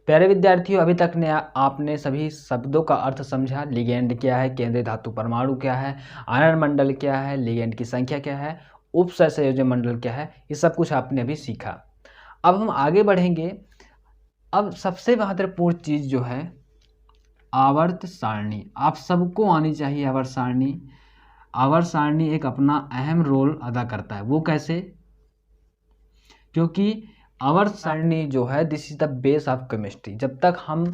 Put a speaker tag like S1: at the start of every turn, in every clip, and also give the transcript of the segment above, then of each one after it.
S1: प्यारे विद्यार्थियों, अभी तक ने आपने सभी शब्दों का अर्थ समझा। लिगेंड क्या है, केंद्रीय धातु परमाणु क्या है, आयन मंडल क्या है, लिगेंड की संख्या क्या है, उपसहसंयोजक मंडल क्या है, ये सब कुछ आपने अभी सीखा। अब हम आगे बढ़ेंगे। अब सबसे महत्वपूर्ण चीज़ जो है आवर्त सारणी, आप सबको आनी चाहिए। आवर्त सारणी, आवर्त सारणी एक अपना अहम रोल अदा करता है। वो कैसे? क्योंकि आवर्त सारणी जो है this is the base of chemistry. जब तक हम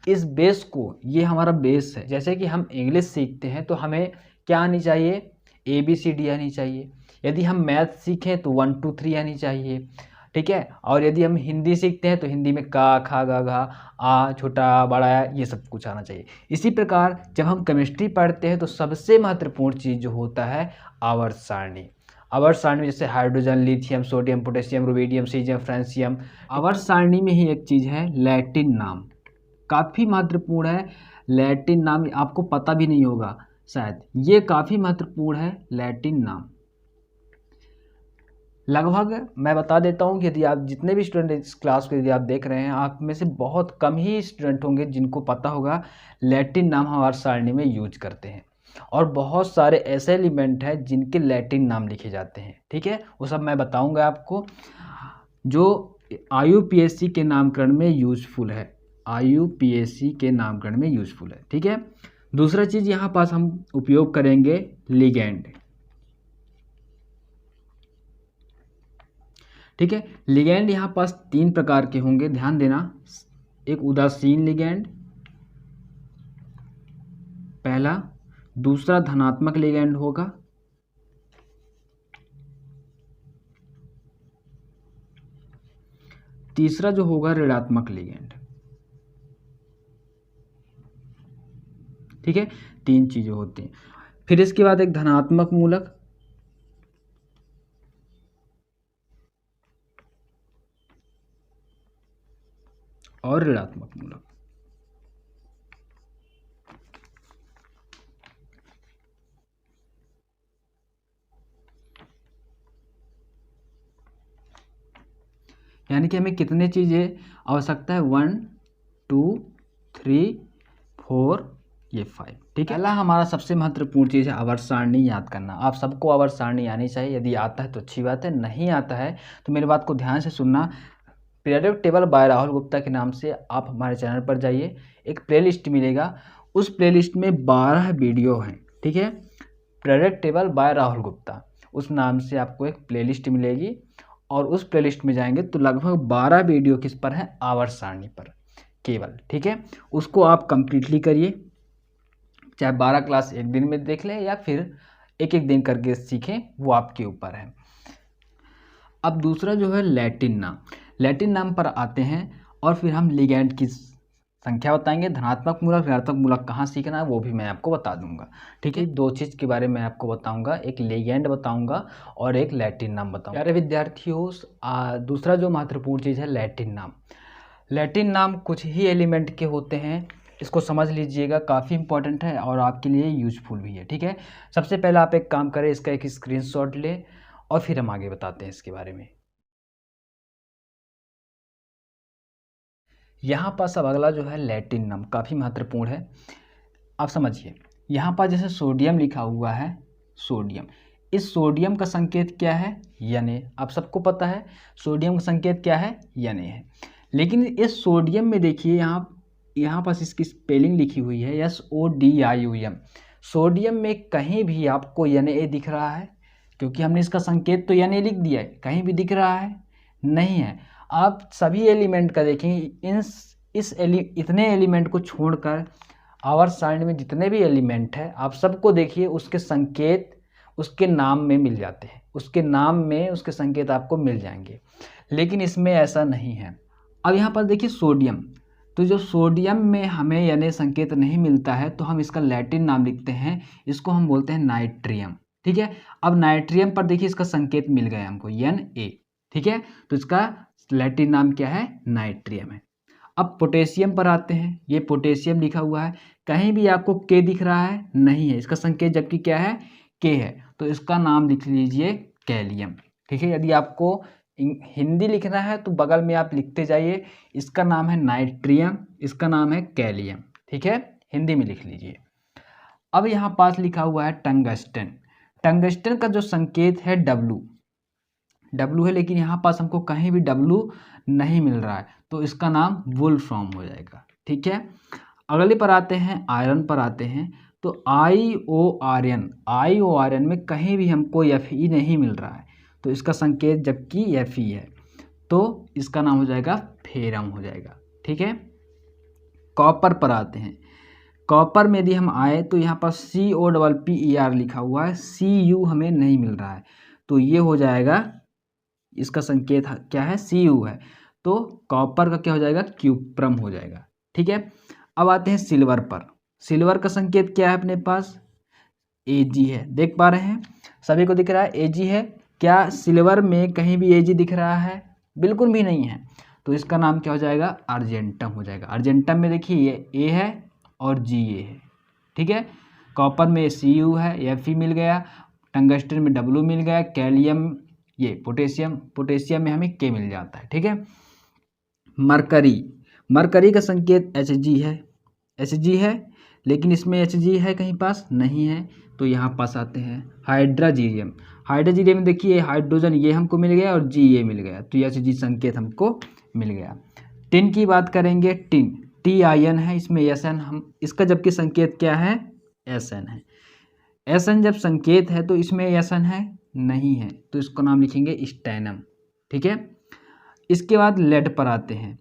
S1: इस बेस को, ये हमारा बेस है। जैसे कि हम इंग्लिश सीखते हैं तो हमें क्या आनी चाहिए? ABCD आनी चाहिए। यदि हम मैथ सीखें तो 1 2 3 आनी चाहिए, ठीक है। और यदि हम हिंदी सीखते हैं तो हिंदी में का, खा, गा, घा, आ, छोटा, बड़ा, ये सब कुछ आना चाहिए। इसी प्रकार जब हम केमिस्ट्री पढ़ते हैं तो सबसे महत्वपूर्ण चीज़ जो होता है आवर्त सारणी। आवर्त सारणी में जैसे hydrogen, lithium, sodium, potassium, rubidium, caesium, francium. आवर्त सारणी में ही एक चीज़ है लैटिन नाम, काफ़ी महत्वपूर्ण है। लैटिन नाम आपको पता भी नहीं होगा शायद, ये काफ़ी महत्वपूर्ण है लैटिन नाम। लगभग मैं बता देता हूँ कि यदि आप जितने भी स्टूडेंट इस क्लास को यदि आप देख रहे हैं, आप में से बहुत कम ही स्टूडेंट होंगे जिनको पता होगा लैटिन नाम हम आवर्त सारणी में यूज करते हैं। और बहुत सारे ऐसे एलिमेंट हैं जिनके लैटिन नाम लिखे जाते हैं, ठीक है। वो सब मैं बताऊंगा आपको, जो IUPAC के नामकरण में यूजफुल है। IUPAC के नामकरण में यूजफुल है, ठीक है। दूसरा चीज़ यहाँ पास हम उपयोग करेंगे लिगेंड, ठीक है। लिगेंड यहाँ पास 3 प्रकार के होंगे, ध्यान देना। एक उदासीन लिगेंड पहला, दूसरा धनात्मक लिगेंड होगा, तीसरा जो होगा ऋणात्मक लिगेंड, ठीक है। 3 चीजें होती हैं। फिर इसके बाद एक धनात्मक मूलक, और ऋणात्मक मूलक। यानी कि हमें कितने चीज़ें आवश्यकता है? 1 2 3 4 ये 5, ठीक है। पहला हमारा सबसे महत्वपूर्ण चीज़ है आवर्त सारणी याद करना। आप सबको आवर्त सारणी आनी चाहिए। यदि आता है तो अच्छी बात है, नहीं आता है तो मेरी बात को ध्यान से सुनना। Periodic table by Rahul Gupta के नाम से आप हमारे चैनल पर जाइए, एक प्लेलिस्ट मिलेगा। उस प्लेलिस्ट में 12 वीडियो हैं, ठीक है। Periodic table by Rahul Gupta, उस नाम से आपको एक प्लेलिस्ट मिलेगी। और उस प्लेलिस्ट में जाएंगे तो लगभग 12 वीडियो किस पर है? आवर्त सारणी पर केवल, ठीक है। उसको आप कंप्लीटली करिए, चाहे 12 क्लास एक दिन में देख लें या फिर एक एक दिन करके सीखें, वो आपके ऊपर है। अब दूसरा जो है लैटिन नाम, लैटिन नाम पर आते हैं और फिर हम लिगेंड की संख्या बताएंगे। धनात्मक मूलक, ऋणात्मक मूलक कहाँ सीखना है वो भी मैं आपको बता दूंगा, ठीक है। 2 चीज़ के बारे में आपको बताऊंगा, एक लिगेंड बताऊंगा और एक लैटिन नाम बताऊंगा। प्यारे विद्यार्थियों, दूसरा जो महत्वपूर्ण चीज़ है लैटिन नाम। लैटिन नाम कुछ ही एलिमेंट के होते हैं, इसको समझ लीजिएगा, काफ़ी इंपॉर्टेंट है और आपके लिए यूजफुल भी है, ठीक है। सबसे पहले आप एक काम करें, इसका एक स्क्रीनशॉट लें और फिर हम आगे बताते हैं इसके बारे में। यहाँ पास अब अगला जो है लैटिन नाम, काफ़ी महत्वपूर्ण है। आप समझिए, यहाँ पर जैसे सोडियम लिखा हुआ है, सोडियम, इस सोडियम का संकेत क्या है? Na। आप सबको पता है सोडियम का संकेत क्या है? Na है। लेकिन इस सोडियम में देखिए, यहाँ पास इसकी स्पेलिंग लिखी हुई है SODIUM। सोडियम में कहीं भी आपको Na दिख रहा है? क्योंकि हमने इसका संकेत तो Na लिख दिया है, कहीं भी दिख रहा है? नहीं है। आप सभी एलिमेंट का देखेंगे, इतने एलिमेंट को छोड़कर आवर्त सारणी में जितने भी एलिमेंट है आप सबको देखिए, उसके संकेत उसके नाम में मिल जाते हैं, उसके नाम में उसके संकेत आपको मिल जाएंगे। लेकिन इसमें ऐसा नहीं है। अब यहाँ पर देखिए सोडियम, तो जो सोडियम में हमें Na संकेत नहीं मिलता है तो हम इसका लैटिन नाम लिखते हैं, इसको हम बोलते हैं नाइट्रियम, ठीक है। अब नाइट्रियम पर देखिए इसका संकेत मिल गया हमको Na, ठीक है। तो इसका लैटिन नाम क्या है? नाइट्रियम है। अब पोटेशियम पर आते हैं, ये पोटेशियम लिखा हुआ है, कहीं भी आपको K दिख रहा है? नहीं है, इसका संकेत जबकि क्या है? K है, तो इसका नाम लिख लीजिए कैलियम, ठीक है। यदि आपको हिंदी लिखना है तो बगल में आप लिखते जाइए। इसका नाम है नाइट्रियम, इसका नाम है कैलियम, ठीक है, हिंदी में लिख लीजिए। अब यहाँ पास लिखा हुआ है टंगस्टन। टंगस्टन का जो संकेत है डब्लू है, लेकिन यहाँ पास हमको कहीं भी डब्लू नहीं मिल रहा है, तो इसका नाम वुल्फ्राम हो जाएगा, ठीक है। अगले पर आते हैं, आयरन पर आते हैं। तो IORN में कहीं भी हमको Fe नहीं मिल रहा है, तो इसका संकेत जबकि Fe है, तो इसका नाम हो जाएगा फेरम हो जाएगा, ठीक है। कॉपर पर आते हैं। कॉपर में यदि हम आए तो यहाँ पर COPPER लिखा हुआ है, Cu हमें नहीं मिल रहा है, तो ये हो जाएगा, इसका संकेत क्या है, Cu है, तो कॉपर का क्या हो जाएगा, क्यूप्रम हो जाएगा, ठीक है। अब आते हैं सिल्वर पर। सिल्वर का संकेत क्या है अपने पास, Ag है, देख पा रहे हैं, सभी को दिख रहा है Ag है। क्या सिल्वर में कहीं भी Ag दिख रहा है, बिल्कुल भी नहीं है, तो इसका नाम क्या हो जाएगा, अर्जेंटम हो जाएगा। अर्जेंटम में देखिए ये A है और Ga है, ठीक है। कॉपर में Cu है, Fe मिल गया, टंगस्टन में W मिल गया, कैलियम ये पोटेशियम में हमें K मिल जाता है, ठीक है। मरकरी का संकेत Hg है, लेकिन इसमें Hg है कहीं पास नहीं है, तो यहाँ पास आते हैं हाइड्रोजीनियम में देखिए हाइड्रोजन ये हमको मिल गया और Ga मिल गया, तो Hg संकेत हमको मिल गया। टिन की बात करेंगे, टिन Tin है, इसमें Sn हम इसका जबकि संकेत क्या है, Sn है। Sn जब संकेत है तो इसमें Sn है नहीं है, तो इसको नाम लिखेंगे स्टैनम, ठीक है। इसके बाद लेड पर आते हैं,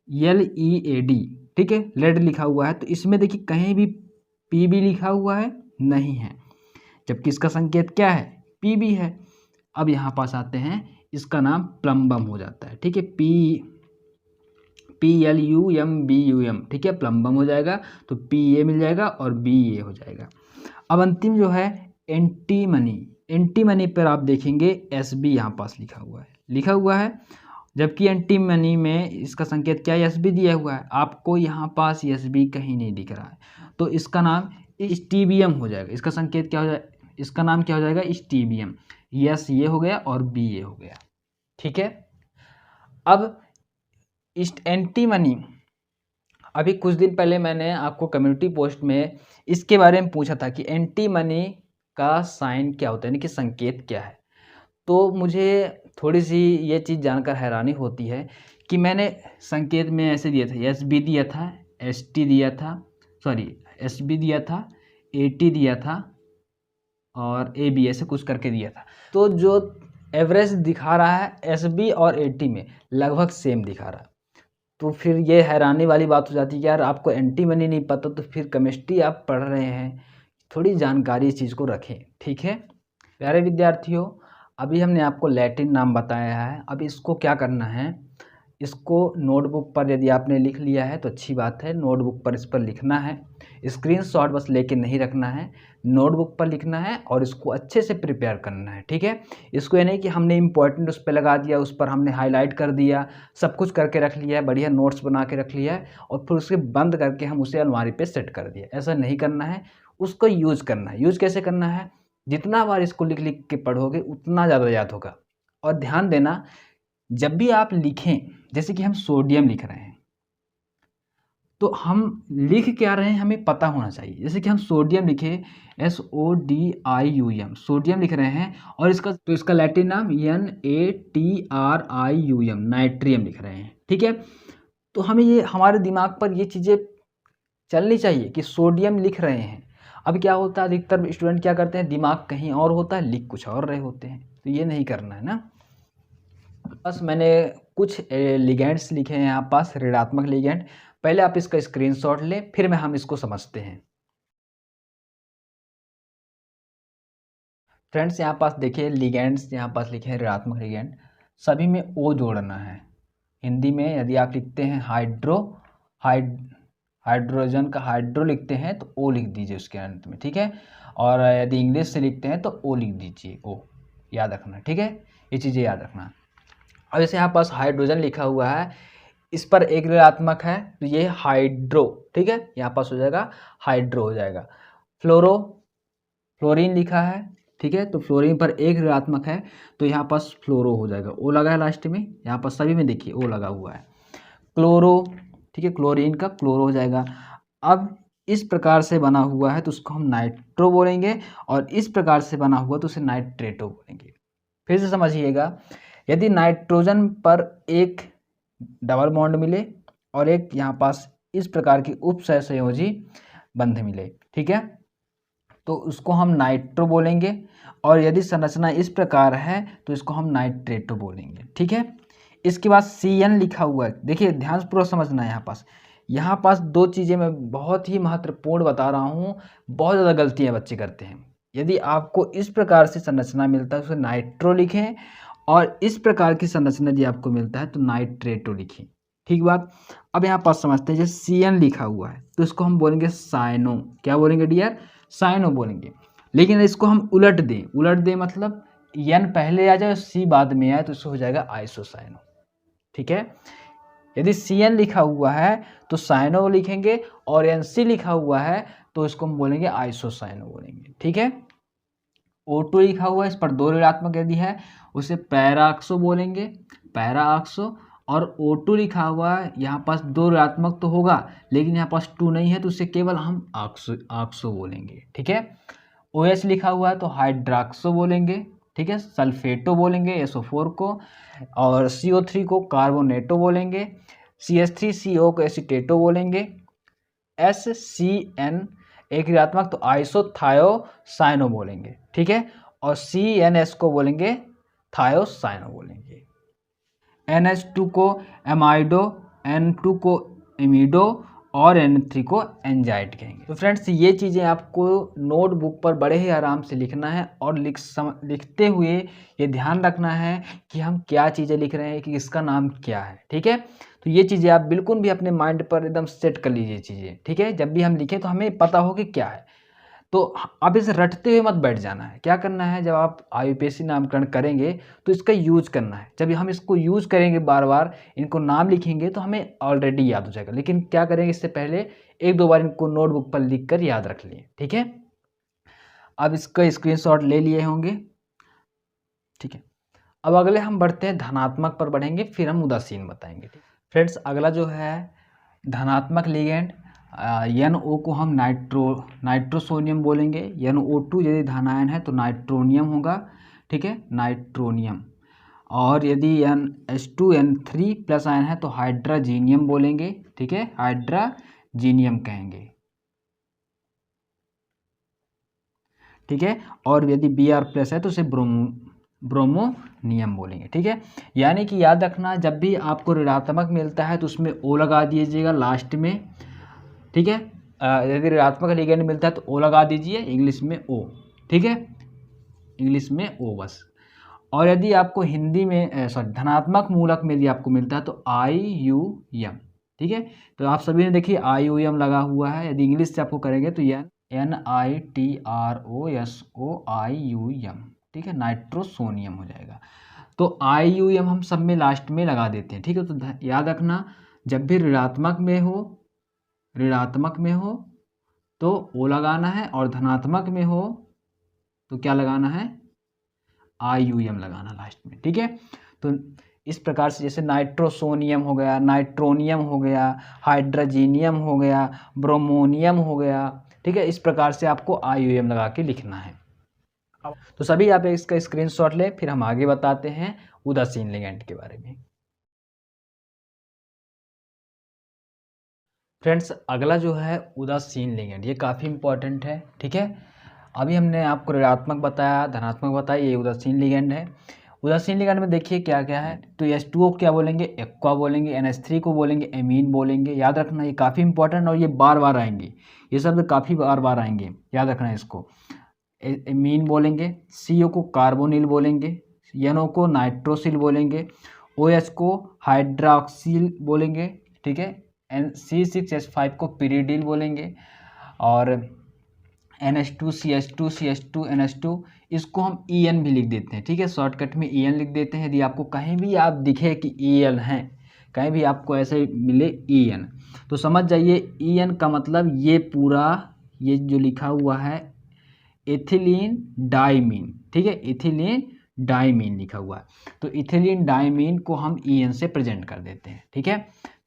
S1: LEAD, ठीक है, लेड लिखा हुआ है, तो इसमें देखिए कहीं भी Pb लिखा हुआ है नहीं है, जबकि इसका संकेत क्या है, Pb है। अब यहाँ पास आते हैं, इसका नाम प्लम्बम हो जाता है, ठीक है, PLUMBUM, ठीक है, प्लम्बम हो जाएगा, तो Pa मिल जाएगा और Ba हो जाएगा। अब अंतिम जो है एंटीमनी पर आप देखेंगे Sb यहाँ पास लिखा हुआ है, जबकि एंटीमनी में इसका संकेत क्या है, Sb दिया हुआ है, आपको यहाँ पास Sb कहीं नहीं दिख रहा है, तो इसका नाम स्टीबियम हो जाएगा। इसका संकेत क्या हो जाएगा, इसका नाम क्या हो जाएगा, स्टीबियम। यस ये हो गया और Ba हो गया, ठीक है। अब एंटीमनी, अभी कुछ दिन पहले मैंने आपको कम्युनिटी पोस्ट में इसके बारे में पूछा था कि एंटीमनी का साइन क्या होता है, यानी कि संकेत क्या है, तो मुझे थोड़ी सी ये चीज़ जानकर हैरानी होती है कि मैंने संकेत में ऐसे दिया था, SB दिया था, ST दिया था, SB दिया था, AT दिया था और AB ऐसे कुछ करके दिया था, तो जो एवरेज दिखा रहा है SB और AT में लगभग सेम दिखा रहा है, तो फिर ये हैरानी वाली बात हो जाती है कि यार आपको एंटीमनी नहीं पता तो फिर केमिस्ट्री आप पढ़ रहे हैं, थोड़ी जानकारी इस चीज़ को रखें, ठीक है। प्यारे विद्यार्थियों, अभी हमने आपको लैटिन नाम बताया है, अब इसको क्या करना है, इसको नोटबुक पर यदि आपने लिख लिया है तो अच्छी बात है, नोटबुक पर इस पर लिखना है, स्क्रीनशॉट बस लेके नहीं रखना है, नोटबुक पर लिखना है और इसको अच्छे से प्रिपेयर करना है, ठीक है। इसको ये नहीं कि हमने इम्पोर्टेंट उस पर लगा दिया, उस पर हमने हाईलाइट कर दिया, सब कुछ करके रख लिया है, बढ़िया नोट्स बना के रख लिया है और फिर उसके बंद करके हम उसे अलमारी पर सेट कर दिया, ऐसा नहीं करना है। उसको यूज़ करना है। यूज़ कैसे करना है, जितना बार इसको लिख लिख के पढ़ोगे उतना ज़्यादा याद होगा। और ध्यान देना, जब भी आप लिखें, जैसे कि हम सोडियम लिख रहे हैं, तो हम लिख क्या रहे हैं हमें पता होना चाहिए। जैसे कि हम सोडियम लिखे SODIUM, सोडियम लिख रहे हैं, और इसका लैटिन नाम NATRIUM, नाइट्रियम लिख रहे हैं, ठीक है। तो हमें ये हमारे दिमाग पर ये चीज़ें चलनी चाहिए कि सोडियम लिख रहे हैं। अब क्या होता है, अधिकतर स्टूडेंट क्या करते हैं, दिमाग कहीं और होता है, लिख कुछ और रहे होते हैं, तो ये नहीं करना है ना। बस मैंने कुछ लिगेंड्स लिखे हैं यहाँ पास, ऋणात्मक लिगेंड, पहले आप इसका स्क्रीनशॉट लें, फिर हम इसको समझते हैं। फ्रेंड्स यहाँ पास देखिए लिगेंड्स यहाँ पास लिखे हैं, ऋणात्मक लिगेंड, सभी में O जोड़ना है। हिंदी में यदि आप लिखते हैं हाइड्रोजन का हाइड्रो लिखते हैं तो O लिख दीजिए उसके अंत में, ठीक है। और यदि इंग्लिश से लिखते हैं तो O लिख दीजिए, O याद रखना, ठीक है, ये चीज़ें याद रखना। अब जैसे यहाँ पास हाइड्रोजन लिखा हुआ है, इस पर एक ऋणात्मक है तो ये हाइड्रो, ठीक है, यहाँ पास हो जाएगा हाइड्रो हो जाएगा। फ्लोरीन लिखा है ठीक है। तो फ्लोरीन पर एक ऋणात्मक है तो यहाँ पास फ्लोरो हो जाएगा, ओ लगा है लास्ट में, यहाँ पर सभी में देखिए ओ लगा हुआ है। क्लोरो, ठीक है, क्लोरीन का क्लोरो हो जाएगा। अब इस प्रकार से बना हुआ है तो उसको हम नाइट्रो बोलेंगे, और इस प्रकार से बना हुआ तो उसे नाइट्रेटो बोलेंगे। फिर से समझिएगा, यदि नाइट्रोजन पर एक डबल बॉन्ड मिले और एक यहाँ पास इस प्रकार की उपसहसंयोजी बंध मिले, ठीक है, तो उसको हम नाइट्रो बोलेंगे, और यदि संरचना इस प्रकार है तो इसको हम नाइट्रेटो बोलेंगे, ठीक है। इसके बाद CN लिखा हुआ है, देखिए ध्यान से पूरा समझना है। यहाँ पास दो चीज़ें मैं बहुत ही महत्वपूर्ण बता रहा हूँ, बहुत ज़्यादा गलतियाँ बच्चे करते हैं। यदि आपको इस प्रकार से संरचना मिलता है तो उसे नाइट्रो लिखें, और इस प्रकार की संरचना यदि आपको मिलता है तो नाइट्रेटो लिखें, ठीक बात। अब यहाँ पास समझते हैं, जैसे CN लिखा हुआ है तो इसको हम बोलेंगे साइनो, क्या बोलेंगे डियर, साइनो बोलेंगे। लेकिन इसको हम उलट दें मतलब N पहले आ जाए C बाद में आए तो इसको हो जाएगा आइसोसाइनो, ठीक है। यदि CN लिखा हुआ है तो साइनो लिखेंगे, और NC लिखा हुआ है तो इसको हम बोलेंगे आइसोसाइनो बोलेंगे, ठीक है। O2 लिखा हुआ है, इस पर दो ऋणात्मक यदि है उसे पैराक्सो बोलेंगे, पैराक्सो। और O2 लिखा हुआ है, यहाँ पास दो ऋणात्मक तो होगा लेकिन यहाँ पास 2 नहीं है तो उसे केवल हम आक्सो बोलेंगे, ठीक है। OH लिखा हुआ है तो हाइड्राक्सो बोलेंगे, ठीक है। सल्फेटो बोलेंगे SO4 को, और CO3 को कार्बोनेटो बोलेंगे, CH3CO को एसीटेटो बोलेंगे, SCN एक ऋणात्मक तो आइसोथायोसाइनो बोलेंगे, ठीक है। और CNS को बोलेंगे थायोसाइनो बोलेंगे। NH2 को एमाइडो, N2 को एमिडो, और N3 को एंजाइट कहेंगे। तो फ्रेंड्स ये चीज़ें आपको नोटबुक पर बड़े ही आराम से लिखना है, और लिखते हुए ये ध्यान रखना है कि हम क्या चीज़ें लिख रहे हैं, कि इसका नाम क्या है, ठीक है। तो ये चीज़ें आप बिल्कुल भी अपने माइंड पर एकदम सेट कर लीजिए चीज़ें, ठीक है। जब भी हम लिखें तो हमें पता हो कि क्या है, तो आप इसे रटते हुए मत बैठ जाना है। क्या करना है, जब आप IUPAC नामकरण करेंगे तो इसका यूज करना है। जब हम इसको यूज करेंगे बार बार, इनको नाम लिखेंगे तो हमें ऑलरेडी याद हो जाएगा। लेकिन क्या करेंगे, इससे पहले एक दो बार इनको नोटबुक पर लिख कर याद रख लिए, ठीक है। अब इसका स्क्रीनशॉट ले लिए होंगे, ठीक है। अब अगले हम बढ़ते हैं धनात्मक पर बढ़ेंगे, फिर हम उदासीन बताएंगे। फ्रेंड्स अगला जो है धनात्मक लिगेंड, NO को हम नाइट्रोसोनियम बोलेंगे। NO2 यदि धनायन है तो नाइट्रोनियम होगा, ठीक है, नाइट्रोनियम। और यदि H2N3 प्लस आयन है तो हाइड्राजीनियम बोलेंगे, ठीक है, हाइड्राजीनियम कहेंगे, ठीक है। और यदि Br प्लस है तो उसे ब्रोमोनियम बोलेंगे, ठीक है। यानी कि याद रखना, जब भी आपको ऋणात्मक मिलता है तो उसमें O लगा दीजिएगा लास्ट में, ठीक है। यदि ऋणात्मक लिगेंड मिलता है तो O लगा दीजिए, इंग्लिश में O, ठीक है, इंग्लिश में O बस। और यदि आपको हिंदी में धनात्मक मूलक में यदि आपको मिलता है तो IUM, ठीक है। तो आप सभी ने देखिए IUM लगा हुआ है। यदि इंग्लिश से आपको करेंगे तो NITROSOIUM, ठीक है, नाइट्रोसोनियम हो जाएगा। तो IUM हम सब में लास्ट में लगा देते हैं, ठीक है। तो याद रखना, जब भी ऋणात्मक में हो तो O लगाना है, और धनात्मक में हो तो क्या लगाना है, IUM लगाना लास्ट में, ठीक है। तो इस प्रकार से जैसे नाइट्रोसोनियम हो गया, नाइट्रोनियम हो गया, हाइड्राजीनियम हो गया, ब्रोमोनियम हो गया, ठीक है। इस प्रकार से आपको IUM लगा के लिखना है। तो सभी आप इसका स्क्रीनशॉट लें, फिर हम आगे बताते हैं उदासीन लिगेंड के बारे में। फ्रेंड्स अगला जो है उदासीन लिगेंड, ये काफ़ी इंपॉर्टेंट है, ठीक है। अभी हमने आपको ऋणात्मक बताया, धनात्मक बताया, ये उदासीन लिगेंड है। उदासीन लिगेंड में देखिए क्या क्या है, तो H2O क्या बोलेंगे, एक्वा बोलेंगे, NH3 को बोलेंगे एमीन बोलेंगे। याद रखना ये काफ़ी इंपॉर्टेंट, और ये बार बार आएंगे, ये शब्द काफ़ी बार बार आएंगे, याद रखना इसको। एमीन बोलेंगे, CO को कार्बोनिल बोलेंगे, NO को नाइट्रोसिल बोलेंगे, OH को हाइड्रॉक्सिल बोलेंगे, ठीक है, C6H5 को पिरिडिल बोलेंगे, और NH2 CH2 CH2 NH2 इसको हम EN भी लिख देते हैं, ठीक है, शॉर्टकट में EN लिख देते हैं। यदि आपको कहीं भी आप दिखे कि EN है, कहीं भी आपको ऐसे मिले EN, तो समझ जाइए EN का मतलब ये पूरा, ये जो लिखा हुआ है इथिलीन डाइमीन, ठीक है, इथिलीन डाइमीन लिखा हुआ है, तो इथिलीन डाइमीन को हम EN से प्रेजेंट कर देते हैं, ठीक है।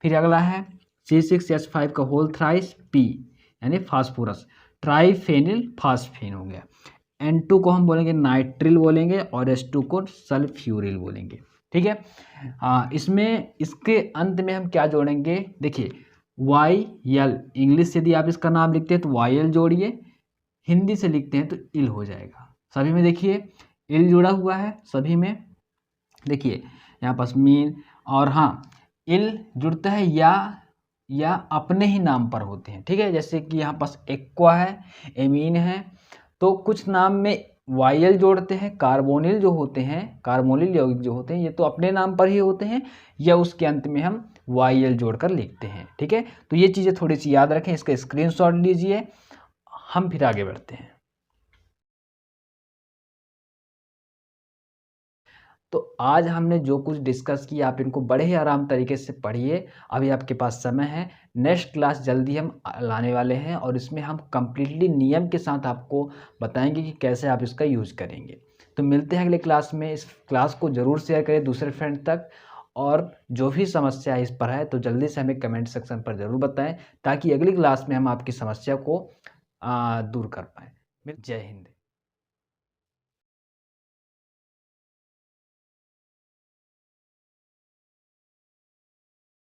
S1: फिर अगला है C6H5 का होल थ्राइस P यानी फास्फोरस, ट्राइफेनिल फास्फेन हो गया। N2 को हम बोलेंगे नाइट्रिल बोलेंगे और H2 को सल्फ्यूरिल बोलेंगे, ठीक है। इसमें इसके अंत में हम क्या जोड़ेंगे, देखिए YL, इंग्लिश से यदि आप इसका नाम लिखते हैं तो YL जोड़िए, हिंदी से लिखते हैं तो इल हो जाएगा। सभी में देखिए इल जुड़ा हुआ है, सभी में देखिए यहाँ पास मीन, और हाँ इल जुड़ता है या अपने ही नाम पर होते हैं, ठीक है। जैसे कि यहाँ पास एक्वा है, एमीन है, तो कुछ नाम में YL जोड़ते हैं। कार्बोनिल जो होते हैं, कार्बोनिल यौगिक जो होते हैं, ये तो अपने नाम पर ही होते हैं, या उसके अंत में हम YL जोड़कर लिखते हैं, ठीक है। तो ये चीज़ें थोड़ी सी याद रखें, इसका स्क्रीनशॉट लीजिए। हम फिर आगे बढ़ते हैं। तो आज हमने जो कुछ डिस्कस किया आप इनको बड़े ही आराम तरीके से पढ़िए। अभी आपके पास समय है, नेक्स्ट क्लास जल्दी हम लाने वाले हैं और इसमें हम कंप्लीटली नियम के साथ आपको बताएंगे कि कैसे आप इसका यूज़ करेंगे। तो मिलते हैं अगले क्लास में। इस क्लास को ज़रूर शेयर करें दूसरे फ्रेंड तक, और जो भी समस्या इस पर है तो जल्दी से हमें कमेंट सेक्शन पर ज़रूर बताएं, ताकि अगली क्लास में हम आपकी समस्या को दूर कर पाएँ। जय हिंद।